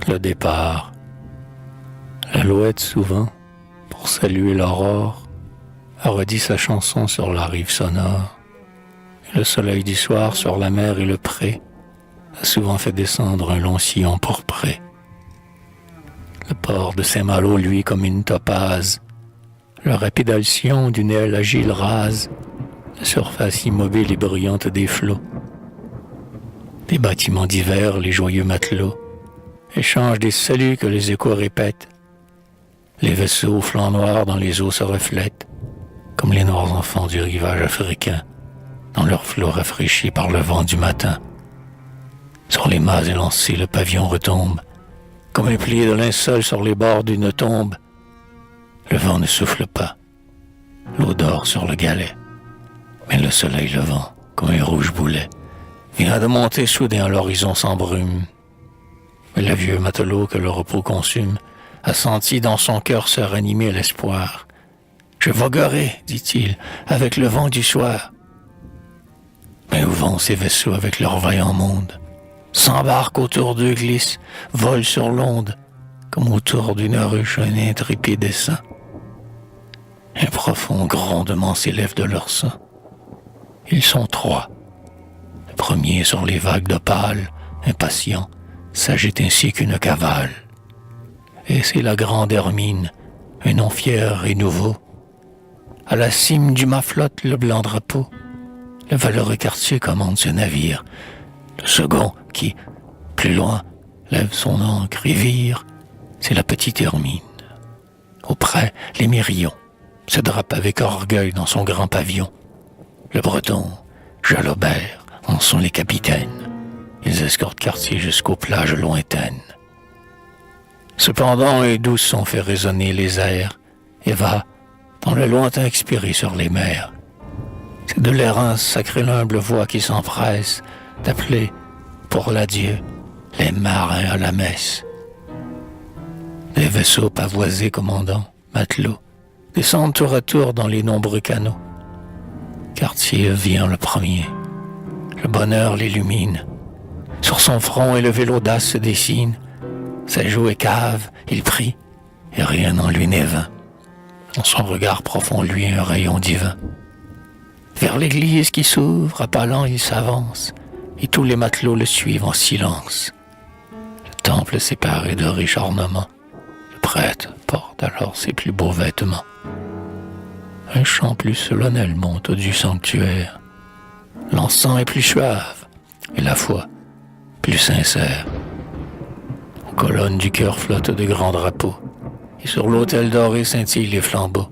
le départ. L'alouette, souvent, pour saluer l'aurore, a redit sa chanson sur la rive sonore. Et le soleil du soir sur la mer et le pré a souvent fait descendre un long sillon pourpré. Le port de Saint-Malo, lui, comme une topaze, le rapide alcyon d'une aile agile rase, la surface immobile et brillante des flots. Des bâtiments divers, les joyeux matelots, échangent des saluts que les échos répètent. Les vaisseaux aux flancs noirs dans les eaux se reflètent, comme les noirs enfants du rivage africain, dans leurs flots rafraîchis par le vent du matin. Sur les mâts élancés, le pavillon retombe, comme un pli de linceul sur les bords d'une tombe. Le vent ne souffle pas, l'eau dort sur le galet, mais le soleil levant, comme un rouge boulet, vient de monter soudain à l'horizon sans brume. Mais le vieux matelot que le repos consume a senti dans son cœur se ranimer l'espoir. « Je voguerai, dit-il, avec le vent du soir. » Mais où vont ces vaisseaux avec leur vaillant monde? S'embarquent autour d'eux, glissent, volent sur l'onde, comme autour d'une ruche un intrépide essaim. Un profond grondement s'élève de leur sein. Ils sont trois. Le premier sur les vagues d'opale, impatient, s'agite ainsi qu'une cavale. Et c'est la grande Hermine, un nom fier et nouveau. À la cime du mât flotte le blanc drapeau. Le valeureux quartier commande ce navire. Le second qui, plus loin, lève son ancre et vire, c'est la petite Hermine. Auprès, les Myrillons se drapent avec orgueil dans son grand pavillon. Le Breton, Jalobert, en sont les capitaines. Ils escortent Cartier jusqu'aux plages lointaines. Cependant, un doux son fait résonner les airs et va, dans le lointain expiré sur les mers. C'est de l'errance sacrée l'humble voix qui s'empresse d'appeler, pour l'adieu, les marins à la messe. Des vaisseaux pavoisés, commandants, matelots, descendent tour à tour dans les nombreux canaux. Cartier vient le premier. Le bonheur l'illumine. Sur son front élevé l'audace se dessine. Sa joue est cave, il prie, et rien en lui n'est vain. Dans son regard profond, lui, un rayon divin. Vers l'église qui s'ouvre, appelant, il s'avance, et tous les matelots le suivent en silence. Le temple séparé de riches ornements. Le prêtre porte alors ses plus beaux vêtements. Un chant plus solennel monte du sanctuaire. L'encens est plus suave, et la foi plus sincère. Aux colonnes du chœur flottent de grands drapeaux, et sur l'autel doré scintillent les flambeaux.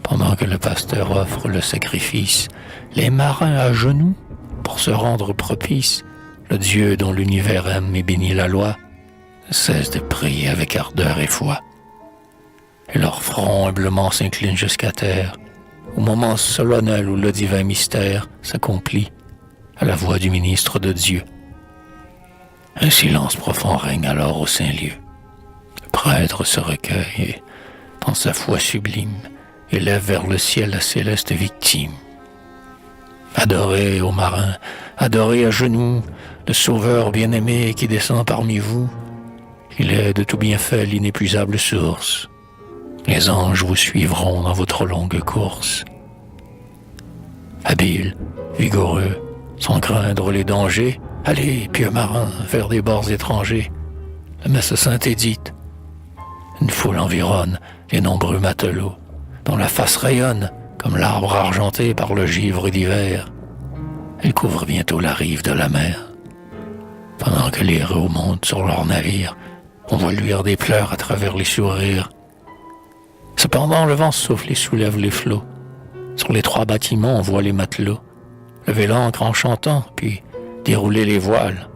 Pendant que le pasteur offre le sacrifice, les marins à genoux, pour se rendre propice, le Dieu dont l'univers aime et bénit la loi, ne cesse de prier avec ardeur et foi. Et leur front humblement s'incline jusqu'à terre, au moment solennel où le divin mystère s'accomplit à la voix du ministre de Dieu. Un silence profond règne alors au Saint-Lieu. Le prêtre se recueille et, dans sa foi sublime, élève vers le ciel la céleste victime. Adorez, ô marins, adorez à genoux le Sauveur bien-aimé qui descend parmi vous. Il est de tout bienfait l'inépuisable source. Les anges vous suivront dans votre longue course. Habiles, vigoureux, sans craindre les dangers, allez, pieux marins, vers des bords étrangers. La messe sainte est dite. Une foule environne les nombreux matelots, dont la face rayonne comme l'arbre argenté par le givre d'hiver. Elle couvre bientôt la rive de la mer. Pendant que les héros montent sur leur navire, on voit luire des pleurs à travers les sourires. Cependant, le vent souffle et soulève les flots. Sur les trois bâtiments, on voit les matelots lever l'ancre en chantant, puis dérouler les voiles.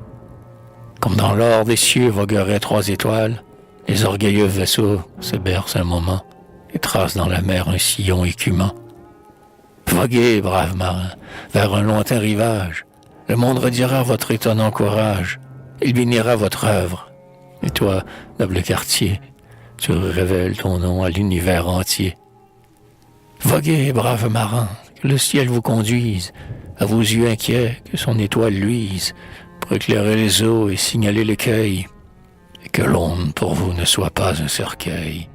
Comme dans l'or des cieux vogueraient trois étoiles, les orgueilleux vaisseaux se bercent un moment et tracent dans la mer un sillon écumant. Voguez, braves marins, vers un lointain rivage. Le monde redira votre étonnant courage. Il bénira votre œuvre. Et toi, noble quartier, tu révèles ton nom à l'univers entier. Voguez, braves marins, que le ciel vous conduise, à vos yeux inquiets, que son étoile luise, pour éclairer les eaux et signaler l'écueil. Que l'onde pour vous ne soit pas un cercueil,